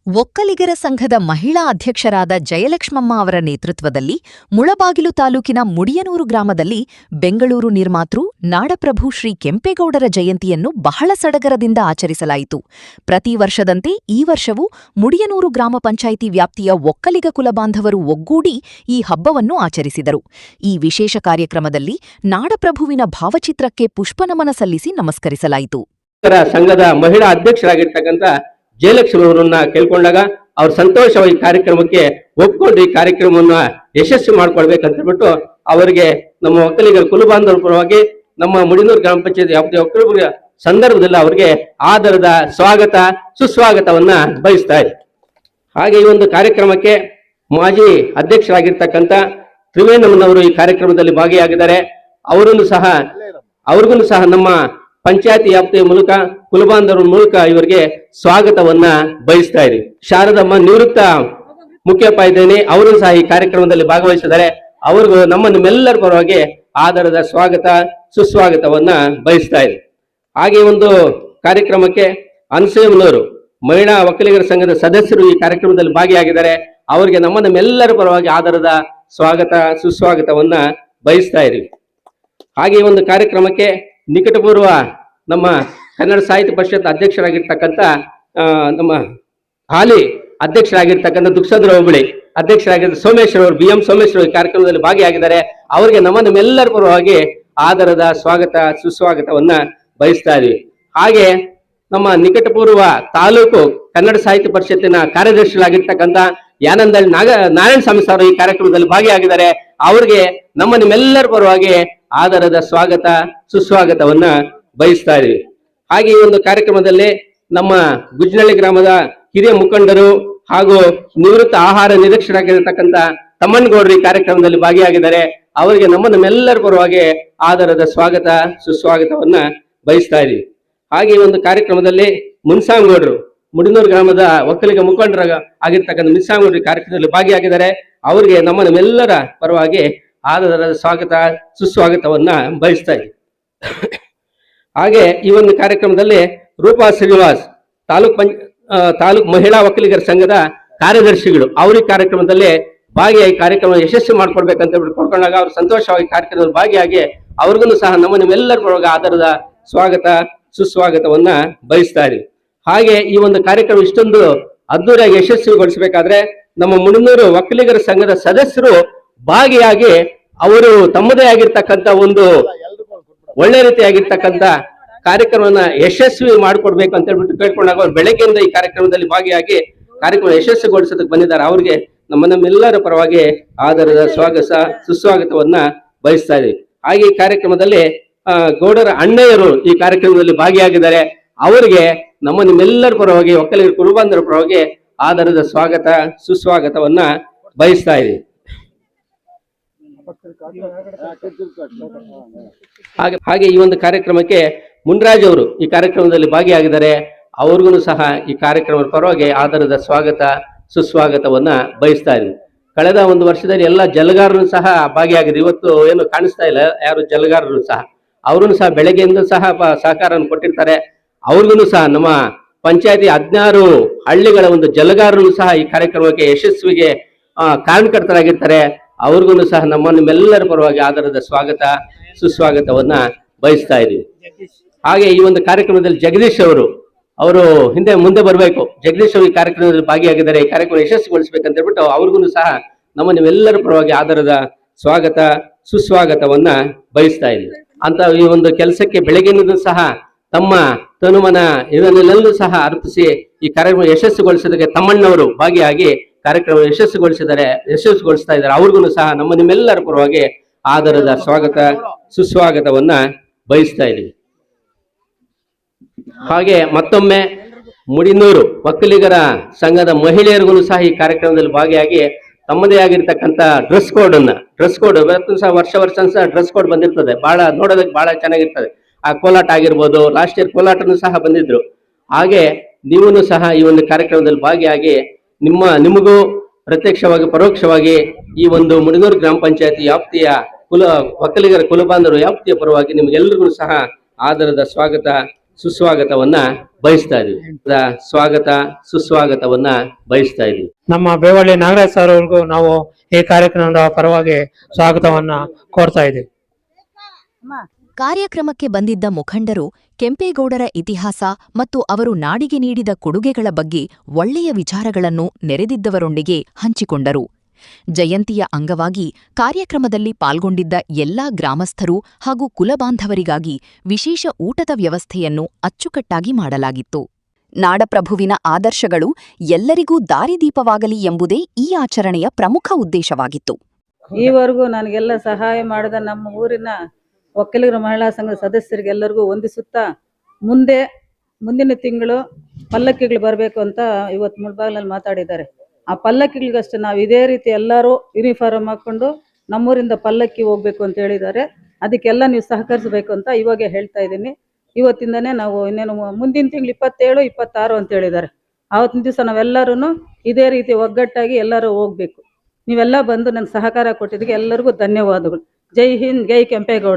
ಒಕ್ಕಲಿಗರ ಸಂಘದ ಮಹಿಳಾ ಅಧ್ಯಕ್ಷರಾದ ಜಯಲಕ್ಷ್ಮಮ್ಮ ಅವರ ನೇತೃತ್ವದಲ್ಲಿ ಮುಳಬಾಗಿಲು ತಾಲೂಕಿನ ಮುಡಿಯನೂರು ಗ್ರಾಮದಲ್ಲಿ ಬೆಂಗಳೂರು ನಿರ್ಮಾತೃ ನಾಡಪ್ರಭು ಶ್ರೀ ಕೆಂಪೇಗೌಡರ ಜಯಂತಿಯನ್ನು ಬಹಳ ಸಡಗರದಿಂದ ಆಚರಿಸಲಾಯಿತು. ಪ್ರತಿ ವರ್ಷದಂತೆ ಈ ವರ್ಷವೂ ಮುಡಿಯನೂರು ಗ್ರಾಮ ಪಂಚಾಯಿತಿ ವ್ಯಾಪ್ತಿಯ ಒಕ್ಕಲಿಗ ಕುಲಬಾಂಧವರು ಒಗ್ಗೂಡಿ ಈ ಹಬ್ಬವನ್ನು ಆಚರಿಸಿದರು. ಈ ವಿಶೇಷ ಕಾರ್ಯಕ್ರಮದಲ್ಲಿ ನಾಡಪ್ರಭುವಿನ ಭಾವಚಿತ್ರಕ್ಕೆ ಪುಷ್ಪನಮನ ಸಲ್ಲಿಸಿ ನಮಸ್ಕರಿಸಲಾಯಿತು. ಸಂಘದ ಮಹಿಳಾ ಅಧ್ಯಕ್ಷರಾಗಿರ್ತಕ್ಕಂಥ ಜಯಲಕ್ಷ್ಮಿ ಅವರನ್ನ ಕೇಳ್ಕೊಂಡಾಗ ಅವ್ರ ಸಂತೋಷವಾಗಿ ಕಾರ್ಯಕ್ರಮಕ್ಕೆ ಒಪ್ಕೊಂಡು ಈ ಕಾರ್ಯಕ್ರಮವನ್ನ ಯಶಸ್ವಿ ಮಾಡ್ಕೊಳ್ಬೇಕಂತ ಹೇಳ್ಬಿಟ್ಟು ಅವರಿಗೆ ನಮ್ಮ ಒಕ್ಕಲಿಗರ ಕುಲಬಾಂಧವರ ಪರವಾಗಿ ನಮ್ಮ ಮುಡಿನೂರು ಗ್ರಾಮ ಪಂಚಾಯತ್ ವ್ಯಾಪ್ತಿಯ ಒಕ್ಕಲಿಗರ ಸಂದರ್ಭದಲ್ಲಿ ಅವರಿಗೆ ಆದರದ ಸ್ವಾಗತ ಸುಸ್ವಾಗತವನ್ನ ಬಯಸ್ತಾ ಇದೆ. ಹಾಗೆ ಈ ಒಂದು ಕಾರ್ಯಕ್ರಮಕ್ಕೆ ಮಾಜಿ ಅಧ್ಯಕ್ಷರಾಗಿರ್ತಕ್ಕಂಥ ತ್ರಿವೇಣಮ್ಮನವರು ಈ ಕಾರ್ಯಕ್ರಮದಲ್ಲಿ ಭಾಗಿಯಾಗಿದ್ದಾರೆ. ಅವ್ರಿಗೂ ಸಹ ನಮ್ಮ ಪಂಚಾಯತಿ ವ್ಯಾಪ್ತಿಯ ಮೂಲಕ ಕುಲಬಾಂಧವರ ಮೂಲಕ ಇವರಿಗೆ ಸ್ವಾಗತವನ್ನ ಬಯಸ್ತಾ ಇದ್ದೀವಿ. ಶಾರದಮ್ಮ ನಿವೃತ್ತ ಮುಖ್ಯೋಪಾಧ್ಯಾಯಿನಿ ಅವರು ಸಹ ಈ ಕಾರ್ಯಕ್ರಮದಲ್ಲಿ ಭಾಗವಹಿಸಿದ್ದಾರೆ. ಅವ್ರಿಗೂ ನಿಮ್ಮೆಲ್ಲರ ಪರವಾಗಿ ಆದರದ ಸ್ವಾಗತ ಸುಸ್ವಾಗತವನ್ನ ಬಯಸ್ತಾ ಇದೆ. ಹಾಗೆ ಒಂದು ಕಾರ್ಯಕ್ರಮಕ್ಕೆ ಅನಸೂಯಮ್ಮನವರು ಮಹಿಳಾ ಒಕ್ಕಲಿಗರ ಸಂಘದ ಸದಸ್ಯರು ಈ ಕಾರ್ಯಕ್ರಮದಲ್ಲಿ ಭಾಗಿಯಾಗಿದ್ದಾರೆ. ಅವರಿಗೆ ನಮ್ಮೆಲ್ಲರ ಪರವಾಗಿ ಆದರದ ಸ್ವಾಗತ ಸುಸ್ವಾಗತವನ್ನ ಬಯಸ್ತಾ ಇದ್ದೀವಿ. ಹಾಗೆ ಈ ಒಂದು ಕಾರ್ಯಕ್ರಮಕ್ಕೆ ನಿಕಟಪೂರ್ವ ನಮ್ಮ ಕನ್ನಡ ಸಾಹಿತ್ಯ ಪರಿಷತ್ ಅಧ್ಯಕ್ಷರಾಗಿರ್ತಕ್ಕಂಥ ನಮ್ಮ ಹಾಲಿ ಅಧ್ಯಕ್ಷರಾಗಿರ್ತಕ್ಕಂಥ ದುಕ್ಸಂದ್ರ ಹೋಬಳಿ ಅಧ್ಯಕ್ಷರಾಗಿದ್ದ ಸೋಮೇಶ್ವರ ಅವರು BM ಸೋಮೇಶ್ವರ ಈ ಕಾರ್ಯಕ್ರಮದಲ್ಲಿ ಭಾಗಿಯಾಗಿದ್ದಾರೆ. ಅವರಿಗೆ ನಮ್ಮೆಲ್ಲರ ಪರವಾಗಿ ಆದರದ ಸ್ವಾಗತ ಸುಸ್ವಾಗತವನ್ನ ಬಯಸ್ತಾ ಇದ್ದೀವಿ. ಹಾಗೆ ನಮ್ಮ ನಿಕಟಪೂರ್ವ ತಾಲೂಕು ಕನ್ನಡ ಸಾಹಿತ್ಯ ಪರಿಷತ್ತಿನ ಕಾರ್ಯದರ್ಶಿಗಳಾಗಿರ್ತಕ್ಕಂಥ ಯಾನಂದಳ್ಳಿ ನಾರಾಯಣ ಸ್ವಾಮಿ ಸರ್ ಈ ಕಾರ್ಯಕ್ರಮದಲ್ಲಿ ಭಾಗಿಯಾಗಿದ್ದಾರೆ. ಅವರಿಗೆ ನಿಮ್ಮೆಲ್ಲರ ಪರವಾಗಿ ಆದರದ ಸ್ವಾಗತ ಸುಸ್ವಾಗತವನ್ನ ಬಯಸ್ತಾ ಇದ್ದೀವಿ. ಹಾಗೆ ಈ ಒಂದು ಕಾರ್ಯಕ್ರಮದಲ್ಲಿ ನಮ್ಮ ಗುಜ್ನಳ್ಳಿ ಗ್ರಾಮದ ಹಿರಿಯ ಮುಖಂಡರು ಹಾಗೂ ನಿವೃತ್ತ ಆಹಾರ ನಿರೀಕ್ಷರಾಗಿರತಕ್ಕಂಥ ತಮ್ಮನಗೌಡರು ಈ ಕಾರ್ಯಕ್ರಮದಲ್ಲಿ ಭಾಗಿಯಾಗಿದ್ದಾರೆ. ಅವರಿಗೆ ನಮ್ಮೆಲ್ಲರ ಪರವಾಗಿ ಆದರದ ಸ್ವಾಗತ ಸುಸ್ವಾಗತವನ್ನ ಬಯಸ್ತಾ ಇದ್ದೀವಿ. ಹಾಗೆ ಈ ಒಂದು ಕಾರ್ಯಕ್ರಮದಲ್ಲಿ ಮುನ್ಸಾಂಗೌಡರು ಮುಡಿನೂರು ಗ್ರಾಮದ ಒಕ್ಕಲಿಗ ಮುಖಂಡರ ಆಗಿರ್ತಕ್ಕಂಥ ಮುನ್ಸಾಂಗೌಡರು ಈ ಕಾರ್ಯಕ್ರಮದಲ್ಲಿ ಭಾಗಿಯಾಗಿದ್ದಾರೆ. ಅವರಿಗೆ ನಮ್ಮೆಲ್ಲರ ಪರವಾಗಿ ಆದರದ ಸ್ವಾಗತ ಸುಸ್ವಾಗತವನ್ನ ಬಯಸ್ತಾ ಇದ್ದೀವಿ. ಹಾಗೆ ಈ ಒಂದು ಕಾರ್ಯಕ್ರಮದಲ್ಲಿ ರೂಪಾ ಶ್ರೀನಿವಾಸ್ ತಾಲೂಕ್ ಮಹಿಳಾ ಒಕ್ಕಲಿಗರ ಸಂಘದ ಕಾರ್ಯದರ್ಶಿಗಳು ಅವರು ಈ ಕಾರ್ಯಕ್ರಮದಲ್ಲಿ ಭಾಗಿಯಾಗಿ ಕಾರ್ಯಕ್ರಮ ಯಶಸ್ವಿ ಮಾಡ್ಕೊಡ್ಬೇಕಂತ ಕೊಡ್ಕೊಂಡಾಗ ಅವರು ಸಂತೋಷವಾಗಿ ಕಾರ್ಯಕ್ರಮದಲ್ಲಿ ಭಾಗಿಯಾಗಿ ಅವ್ರಿಗೂ ಸಹ ನಿಮ್ಮೆಲ್ಲರ ಪರವಾಗಿ ಆದರದ ಸ್ವಾಗತ ಸುಸ್ವಾಗತವನ್ನ ಬಯಸ್ತಾ ಇದ್ದೀವಿ. ಹಾಗೆ ಈ ಒಂದು ಕಾರ್ಯಕ್ರಮ ಇಷ್ಟೊಂದು ಅದ್ದೂರಿಯಾಗಿ ಯಶಸ್ವಿಗೊಳಿಸಬೇಕಾದ್ರೆ ನಮ್ಮ ಮುಡಿನೂರು ಒಕ್ಕಲಿಗರ ಸಂಘದ ಸದಸ್ಯರು ಭಾಗಿಯಾಗಿ ಅವರು ತಮ್ಮದೇ ಆಗಿರ್ತಕ್ಕಂಥ ಒಂದು ಒಳ್ಳೆ ರೀತಿಯಾಗಿರ್ತಕ್ಕಂಥ ಕಾರ್ಯಕ್ರಮವನ್ನ ಯಶಸ್ವಿ ಮಾಡಿಕೊಡ್ಬೇಕು ಅಂತ ಹೇಳ್ಬಿಟ್ಟು ಕೇಳ್ಕೊಂಡಾಗ ಅವ್ರು ಬೆಳಗ್ಗೆಯಿಂದ ಈ ಕಾರ್ಯಕ್ರಮದಲ್ಲಿ ಭಾಗಿಯಾಗಿ ಕಾರ್ಯಕ್ರಮ ಯಶಸ್ವಿಗೊಳಿಸೋದಕ್ಕೆ ಬಂದಿದ್ದಾರೆ. ಅವ್ರಿಗೆ ನಮ್ಮೆಲ್ಲರ ಪರವಾಗಿ ಆದರದ ಸ್ವಾಗತ ಸುಸ್ವಾಗತವನ್ನ ಬಯಸ್ತಾ ಇದ್ದೀವಿ. ಹಾಗೆ ಈ ಕಾರ್ಯಕ್ರಮದಲ್ಲಿ ಗೌಡರ ಅಣ್ಣಯ್ಯರು ಈ ಕಾರ್ಯಕ್ರಮದಲ್ಲಿ ಭಾಗಿಯಾಗಿದ್ದಾರೆ. ಅವರಿಗೆ ನಿಮ್ಮೆಲ್ಲರ ಪರವಾಗಿ ಒಕ್ಕಲಿಗರ ಕುಲಬಾಂಧವರ ಪರವಾಗಿ ಆದರದ ಸ್ವಾಗತ ಸುಸ್ವಾಗತವನ್ನ ಬಯಸ್ತಾ ಇದ್ದೀವಿ. ಹಾಗೆ ಈ ಒಂದು ಕಾರ್ಯಕ್ರಮಕ್ಕೆ ಮುನ್ರಾಜ್ ಅವರು ಈ ಕಾರ್ಯಕ್ರಮದಲ್ಲಿ ಭಾಗಿಯಾಗಿದ್ದಾರೆ. ಅವ್ರಿಗೂ ಸಹ ಈ ಕಾರ್ಯಕ್ರಮದ ಪರವಾಗಿ ಆದರದ ಸ್ವಾಗತ ಸುಸ್ವಾಗತವನ್ನ ಬಯಸ್ತಾ ಇದ್ದೀವಿ. ಕಳೆದ ಒಂದು ವರ್ಷದಲ್ಲಿ ಎಲ್ಲ ಜಲಗಾರರು ಸಹ ಭಾಗಿಯಾಗಿದೆ. ಇವತ್ತು ಏನು ಕಾಣಿಸ್ತಾ ಇಲ್ಲ ಯಾರು ಜಲಗಾರರು ಸಹ, ಅವ್ರೂ ಸಹ ಬೆಳಗ್ಗೆಯಿಂದ ಸಹ ಸಹಕಾರವನ್ನು ಕೊಟ್ಟಿರ್ತಾರೆ. ಅವ್ರಿಗೂ ಸಹ ನಮ್ಮ ಪಂಚಾಯತಿ 16 ಹಳ್ಳಿಗಳ ಒಂದು ಜಲಗಾರರು ಸಹ ಈ ಕಾರ್ಯಕ್ರಮಕ್ಕೆ ಯಶಸ್ವಿಗೆ ಕಾರಣಕರ್ತರಾಗಿರ್ತಾರೆ. ಅವ್ರಿಗೂ ಸಹ ನಿಮ್ಮೆಲ್ಲರ ಪರವಾಗಿ ಆದರದ ಸ್ವಾಗತ ಸುಸ್ವಾಗತವನ್ನ ಬಯಸ್ತಾ ಇದ್ದೀವಿ. ಹಾಗೆ ಈ ಒಂದು ಕಾರ್ಯಕ್ರಮದಲ್ಲಿ ಜಗದೀಶ್ ಅವರು ಮುಂದೆ ಬರಬೇಕು. ಜಗದೀಶ್ ಅವರು ಈ ಕಾರ್ಯಕ್ರಮದಲ್ಲಿ ಭಾಗಿಯಾಗಿದ್ದಾರೆ. ಈ ಕಾರ್ಯಕ್ರಮ ಯಶಸ್ವಿಗೊಳಿಸ್ಬೇಕಂತ ಹೇಳ್ಬಿಟ್ಟು ಅವ್ರಿಗೂ ಸಹ ನಿಮ್ಮೆಲ್ಲರ ಪರವಾಗಿ ಆದರದ ಸ್ವಾಗತ ಸುಸ್ವಾಗತವನ್ನ ಬಯಸ್ತಾ ಇದ್ದೀವಿ. ಅಂತ ಈ ಒಂದು ಕೆಲಸಕ್ಕೆ ಬೆಳಗ್ಗಿನಿಂದ ಸಹ ತಮ್ಮ ತನುಮನ ಇದನ್ನೆಲ್ಲೂ ಸಹ ಅರ್ಪಿಸಿ ಈ ಕಾರ್ಯಕ್ರಮ ಯಶಸ್ವಿಗೊಳಿಸೋದಕ್ಕೆ ತಮ್ಮಣ್ಣವರು ಭಾಗಿಯಾಗಿ ಕಾರ್ಯಕ್ರಮ ಯಶಸ್ವಿಗೊಳಿಸ್ತಾ ಇದ್ದಾರೆ. ಅವ್ರಿಗೂ ಸಹ ನಿಮ್ಮೆಲ್ಲರ ಪರವಾಗಿ ಆದರದ ಸ್ವಾಗತ ಸುಸ್ವಾಗತವನ್ನ ಬಯಸ್ತಾ ಇದ್ದೀವಿ. ಹಾಗೆ ಮತ್ತೊಮ್ಮೆ ಮುಡಿನೂರು ಒಕ್ಕಲಿಗರ ಸಂಘದ ಮಹಿಳೆಯರಿಗೂ ಸಹ ಈ ಕಾರ್ಯಕ್ರಮದಲ್ಲಿ ಭಾಗಿಯಾಗಿ ತಮ್ಮದೇ ಆಗಿರ್ತಕ್ಕಂಥ ಡ್ರೆಸ್ ಕೋಡ್ ಸಹ ವರ್ಷ ಸಹ ಡ್ರೆಸ್ ಕೋಡ್ ಬಂದಿರ್ತದೆ. ನೋಡೋದಕ್ಕೆ ಬಹಳ ಚೆನ್ನಾಗಿರ್ತದೆ. ಆ ಕೋಲಾಟ ಆಗಿರ್ಬೋದು, ಲಾಸ್ಟ್ ಇಯರ್ ಕೋಲಾಟನೂ ಸಹ ಬಂದಿದ್ರು. ಹಾಗೆ ನೀವು ಸಹ ಈ ಒಂದು ಕಾರ್ಯಕ್ರಮದಲ್ಲಿ ಭಾಗಿಯಾಗಿ ನಿಮಗೂ ಪ್ರತ್ಯಕ್ಷವಾಗಿ ಪರೋಕ್ಷವಾಗಿ ಈ ಒಂದು ಮುಡಿನೂರು ಗ್ರಾಮ ಪಂಚಾಯತಿ ವ್ಯಾಪ್ತಿಯ ಒಕ್ಕಲಿಗರ ಕುಲಬಾಂಧವರು ವ್ಯಾಪ್ತಿಯ ಪರವಾಗಿ ನಿಮಗೆಲ್ಲರಿಗೂ ಸಹ ಆದರದ ಸ್ವಾಗತ ಸುಸ್ವಾಗತವನ್ನ ಬಯಸ್ತಾ ಇದೀವಿ. ಸ್ವಾಗತ ಸುಸ್ವಾಗತವನ್ನ ಬಯಸ್ತಾ ಇದೀವಿ. ನಮ್ಮ ಬೇವಳ್ಳಿ ನಾಗರಾಜ್ ಸರ್ ಅವ್ರಿಗೂ ನಾವು ಈ ಕಾರ್ಯಕ್ರಮದ ಪರವಾಗಿ ಸ್ವಾಗತವನ್ನ ಕೋರ್ತಾ ಇದ್ದೀವಿ. ಕಾರ್ಯಕ್ರಮಕ್ಕೆ ಬಂದಿದ್ದ ಮುಖಂಡರು ಕೆಂಪೇಗೌಡರ ಇತಿಹಾಸ ಮತ್ತು ಅವರು ನಾಡಿಗೆ ನೀಡಿದ ಕೊಡುಗೆಗಳ ಬಗ್ಗೆ ಒಳ್ಳೆಯ ವಿಚಾರಗಳನ್ನು ನೆರೆದಿದ್ದವರೊಂದಿಗೆ ಹಂಚಿಕೊಂಡರು. ಜಯಂತಿಯ ಅಂಗವಾಗಿ ಕಾರ್ಯಕ್ರಮದಲ್ಲಿ ಪಾಲ್ಗೊಂಡಿದ್ದ ಎಲ್ಲಾ ಗ್ರಾಮಸ್ಥರು ಹಾಗೂ ಕುಲಬಾಂಧವರಿಗಾಗಿ ವಿಶೇಷ ಊಟದ ವ್ಯವಸ್ಥೆಯನ್ನು ಅಚ್ಚುಕಟ್ಟಾಗಿ ಮಾಡಲಾಗಿತ್ತು. ನಾಡಪ್ರಭುವಿನ ಆದರ್ಶಗಳು ಎಲ್ಲರಿಗೂ ದಾರಿದೀಪವಾಗಲಿ ಎಂಬುದೇ ಈ ಆಚರಣೆಯ ಪ್ರಮುಖ ಉದ್ದೇಶವಾಗಿತ್ತು. ಈವರೆಗೂ ನನಗೆಲ್ಲ ಸಹಾಯ ಮಾಡಿದ ನಮ್ಮ ಊರಿನ ಒಕ್ಕಲಿಗರ ಮಹಿಳಾ ಸಂಘದ ಸದಸ್ಯರಿಗೆಲ್ಲರಿಗೂ ವಂದಿಸುತ್ತಾ ಮುಂದಿನ ತಿಂಗಳು ಪಲ್ಲಕ್ಕಿಗಳು ಬರಬೇಕು ಅಂತ ಇವತ್ತು ಮುಳಬಾಗಿಲಲ್ಲಿ ಮಾತಾಡಿದ್ದಾರೆ. ಆ ಪಲ್ಲಕ್ಕಿಗಳಿಗಷ್ಟೇ ನಾವು ಇದೇ ರೀತಿ ಎಲ್ಲರೂ ಯೂನಿಫಾರ್ಮ್ ಹಾಕ್ಕೊಂಡು ನಮ್ಮೂರಿಂದ ಪಲ್ಲಕ್ಕಿ ಹೋಗ್ಬೇಕು ಅಂತ ಹೇಳಿದ್ದಾರೆ. ಅದಕ್ಕೆಲ್ಲ ನೀವು ಸಹಕರಿಸಬೇಕು ಅಂತ ಇವಾಗ ಹೇಳ್ತಾ ಇದ್ದೀನಿ. ಇವತ್ತಿಂದನೇ ನಾವು ಇನ್ನೇನು ಮುಂದಿನ ತಿಂಗಳು 27, 26 ಅಂತ ಹೇಳಿದ್ದಾರೆ. ಆವತ್ತಿನ ದಿವಸ ನಾವೆಲ್ಲರೂ ಇದೇ ರೀತಿ ಒಗ್ಗಟ್ಟಾಗಿ ಎಲ್ಲರೂ ಹೋಗ್ಬೇಕು. ನೀವೆಲ್ಲ ಬಂದು ನನ್ನ ಸಹಕಾರ ಕೊಟ್ಟಿದ್ದಕ್ಕೆ ಎಲ್ಲರಿಗೂ ಧನ್ಯವಾದಗಳು. ಜೈ ಹಿಂದ್, ಜೈ ಕೆಂಪೇಗೌಡ.